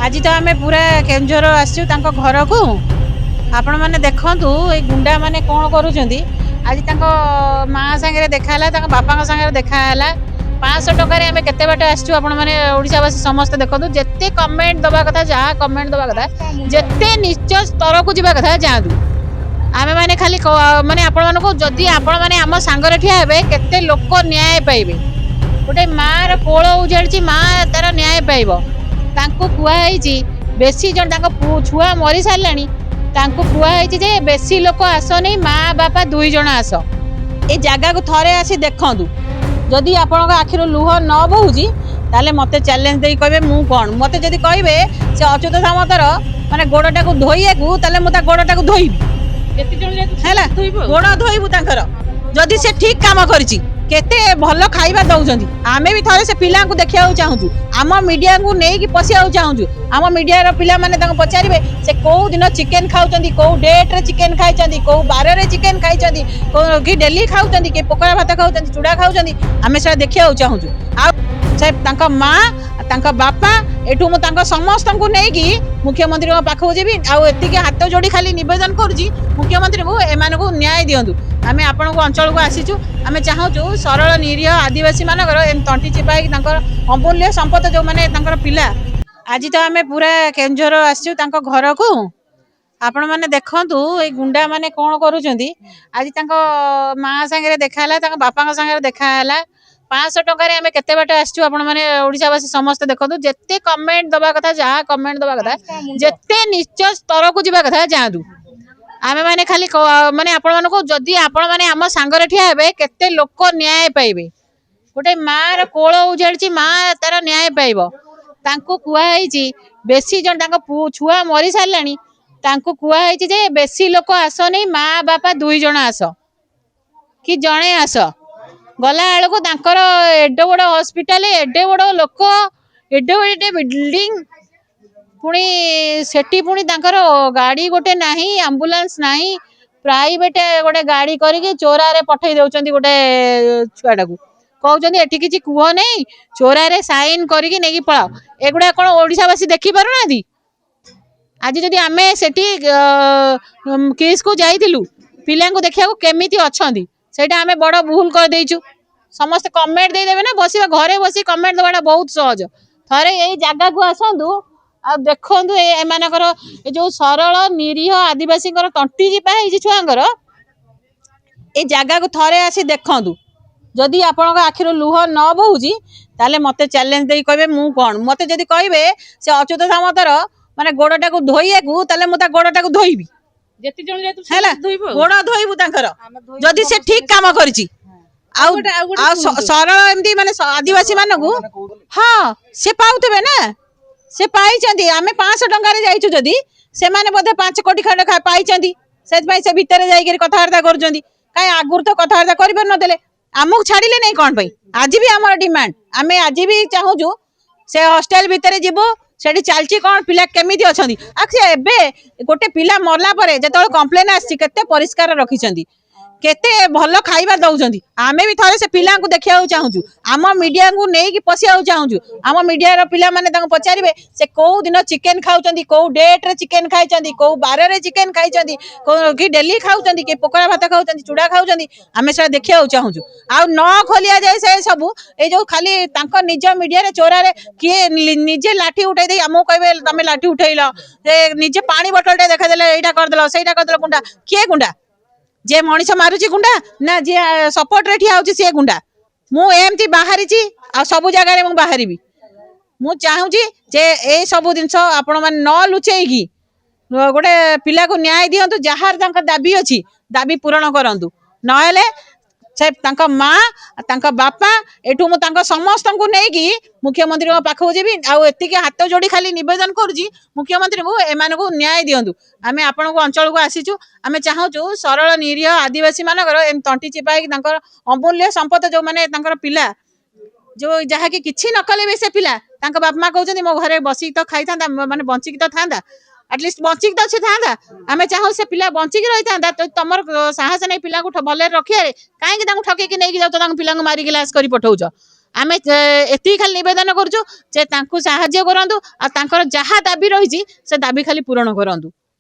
आज तो आम पूरा केन्दुझर आसचु घर को आपण मैंने देखु ये गुंडा मैंने कौन करुँच आज माँ सागर देखाला बापा सागर देखाला 500 टकर आम केते बाट आसचु आपण मैंने ओडिशावासी समस्त देखो जिते कमेंट दवा कथा जहाँ कमेंट दवा कथा जिते निच स्तर को जावा कथा जातु आम मैंने खाली माने आपण मानक जदि आपण मैंने आम सांगर ठिया हेबे केते लोक न्याय पाइबे गोटे माँ कोल उजाड़ी माँ तार न्याय पाइब तांको कुआई बेसी जन छुआ मरी सारे कुआई जे बेसी लोक आस नहीं माँ बापा 2 जन आस ए जगह को थरे आसी देखु जदि आपण आखिर लुह न बहुची ताले मते चैलेंज दे कहे मु कौन मते जदि कहे से अच्युत सामंतर माने गोड़टा को धोइया को ताले मु ता गोड़टा को धोइबी हैला गोड़ धोइबु तांकर जदि से ठीक काम करिछि केते भल खाइबा दउछंती आमे भी थरे से पिला को देखिया चाहूछु आम मीडिया को नहीं कि पसिया चाहूछु आम मीडिया रो पिला माने तांको पचारिबे से को दिन चिकन खाउचंती को डेट रे चिकन खाइचंती को बार रे चिकन खाइचंती कि डेली खाउचंती कि पकोड़ा भात खाउचंती चूड़ा खाउचंती आमे से देखिया चाहूछु आ से तांका माँ तांका बापा एठू मु तांका समस्त को नहीं कि मुख्यमंत्री पाखु जीवी आउ एतिके हाथ जोड़ी खाली निवेदन करुची मुख्यमंत्री को एमान को न्याय दियंतु आमे आपण को अंचल को आसीचु आमे चाहूचु सरल निरीह आदिवासी मानकर एम तंटी चिपाई अमूल्य संपद जो माने तांकर पिला आज तो आमे पूरा केन्दुझर आसीचु घर को आपण मैंने देखु ये गुंडा मैंने कौन करुँच आज माँ सागर देखाला बापा सागर देखाला 500 टकर आम केते बाट आसचु आपण मैंने ओडिशावासी समस्त देखो जिते कमेंट दवा कथा जहाँ कमेंट दवा कथा जिते निच स्तर को जावा कथा जातु आम मैंने खाली माने आपण मानक जदि आपण मैंने आम सांगर ठिया हेबे केते लोक न्याय पाइबे गोटे माँ कोल उजाड़ी माँ तार न्याय पाइब तांको कुआई बेसी जन छुआ मरी सारे कुआई जे बेसी लोक आस नहीं माँ बापा 2 जन आस कि जड़े आस गला बेलू तांकर एडे बड़ हॉस्पिटल एडे बड़ लोक एडे बड़े बिल्डिंग पुणी सेठी पुणी तांकर गाड़ी गोटे नाही एम्बुलेंस नाही प्राइवेट गोटे गाड़ी करके चोरा रे पठई दउचंती गोटे छुआटा को कहउचंती एठी किछि कुह नहीं चोरा रे साइन करके नेकी पळाओ एगुडा कोन ओडिशावासी देखि पारु नादी आज जदि आमे सेठी केस को जाइतिलु पिलां को देखिया को केमिति अछंती सेटा आमे बड़ भूल कर देइछु समस्त कमेंट दे देबे ना बसिबा घरे बसी कमेंट देबाटा बहुत सहज थरे एई जगह को आसंतु आ देखंतु एमानकर ए जो सरल निरीह आदिवासी तंटी जिपा है छुआंकर ए जगह को थरे आसी देखंतु जदि आपण आखिर लुह न बहुची ताले मते चैलेंज दे कहे मु कौन मते जदि कहे से अच्युत सामंतर माने गोड़टा को धोइया को ताले मु ता गोड़टा को धोइबी हैला गोड़ धोइबु तांकर जदि से ठीक काम करिछि सरल एमती माने आदिवासी मानकु हाँ से पाउतबे ना से पाइचंती आमे 500 टंका रे जाइछु जदि से माने बोधे 5 कोटी खंड पाइचंती से भाई से भीतर जाई कथावार्ता करूचंती काई आगुर तो कथावार्ता करि पर न देले आमुक छाड़िले नहीं कौन पई आज भी हमर डिमांड आमे आज भी चाहूजु से हॉस्टल भीतर जीवो सेठी चलची कौन पिला केमिति अछंती आखिर एबे गोटे पिला मरला परे जेतोल कंप्लेन आसी केते परिष्कार रखिचंती केते भल खाइबा दउचंती आमे भी थरे से पिला को देखिया चाहूछु आम मीडिया को नहीं कि पसिया चाहूछु आम मीडिया रो पिला माने तांको पचारिबे से को दिन चिकन खाउचंती को डेट रे चिकन खाइचंती को बार रे चिकन खाइचंती कि डेली खाउचंती कि पकोड़ा भात खाउचंती चूड़ा खाउचंती आमे से देखिया चाहूछु आ न खोलिया जाय से सब ए जो खाली तांको निज मीडिया रे चोरा रे किए निजे लाठी उठाई दे हमो कहबे तमे लाठी उठैला से निजे पानी बोतल टे देखा देले एटा कर देलो सेटा कर देलो गुंडा किए गुंडा जे मनीष मारुची गुंडा ना जे सपोर्ट रे ठिया होची से गुंडा मु एमती बाहरी आ सब जगह रे मु बाहरीबी मु चाहूची जे ए सब जिंस आपण मन न लुचेगी गोटे पिला को न्याय दियंतु जहार तांका दाबी अछि दाबी पूर्ण करंतु नहेले से तांका माँ तांका बापा एठू मु तांका समस्त को नहीं कि मुख्यमंत्री पाखु जीवी आउ एतिके हाथ जोड़ी खाली निवेदन करुची मुख्यमंत्री को एमान को न्याय दियंतु आमे आपण को अंचल को आसीचु आमे चाहूचु सरल निरीह आदिवासी मानकर एम तंटी चिपाई अमूल्य संपद जो माने तांकर पिला जो जहा कि किछि न कले भी से पिला तांका बाप माँ कहउचंती मो घरे बसी तो खाई थांदा माने बंची तो थांदा एटलिस्ट बंचिक तो था आम चाहूँ से पिला बंचिक रही था तो तुम साहस नहीं पिला भले रखिए कहीं ठके नहीं जाऊ पिला मारिक लाश कर पठाऊच ଆମେ ଏତିକି ଖାଲି ନିବେଦନ କରୁଛୁ ଯେ ତାଙ୍କୁ ସାହାଯ୍ୟ କରନ୍ତୁ ଆଉ ତାଙ୍କର ଯାହା ଦାବି ରହିଛି ସେ ଦାବି ଖାଲି ପୂରଣ କରନ୍ତୁ।